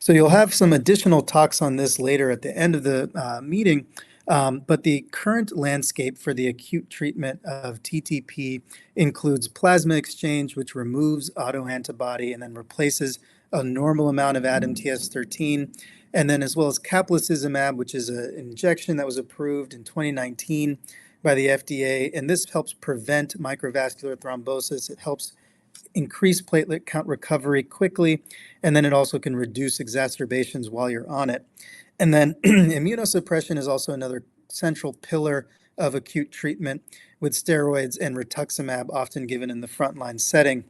So you'll have some additional talks on this later at the end of the meeting, but the current landscape for the acute treatment of TTP includes plasma exchange, which removes autoantibody and then replaces a normal amount of ADAMTS13, and then as well as caplacizumab, which is an injection that was approved in 2019 by the FDA, and this helps prevent microvascular thrombosis. It helps increase platelet count recovery quickly, and then it also can reduce exacerbations while you're on it. And then immunosuppression is also another central pillar of acute treatment, with steroids and rituximab often given in the frontline setting.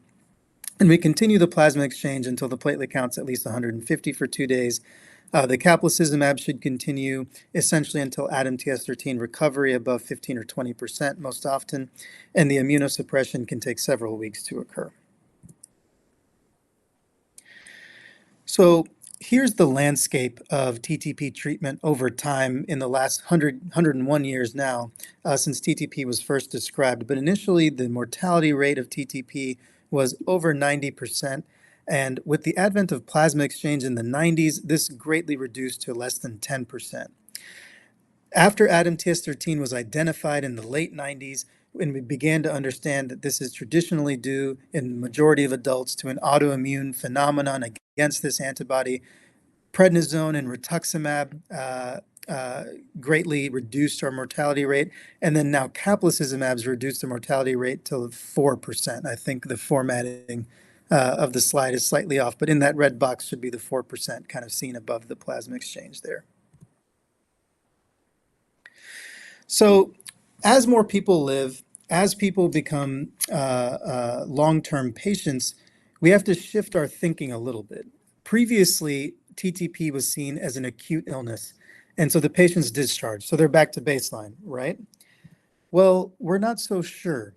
And we continue the plasma exchange until the platelet count's at least 150 for 2 days. The caplacizumab should continue essentially until ADAMTS13 recovery above 15 or 20% most often, and the immunosuppression can take several weeks to occur. So here's the landscape of TTP treatment over time in the last 101 years now, since TTP was first described. But initially, the mortality rate of TTP was over 90%. And with the advent of plasma exchange in the 90s, this greatly reduced to less than 10%. After ADAMTS13 was identified in the late 90s, when we began to understand that this is traditionally due in the majority of adults to an autoimmune phenomenon against this antibody, prednisone and rituximab greatly reduced our mortality rate. And then now caplacizumab's reduced the mortality rate to 4%. I think the formatting of the slide is slightly off, but in that red box should be the 4% kind of seen above the plasma exchange there. So as more people live, as people become long-term patients, we have to shift our thinking a little bit. Previously, TTP was seen as an acute illness, and so the patient's discharged, so they're back to baseline, right? Well, we're not so sure.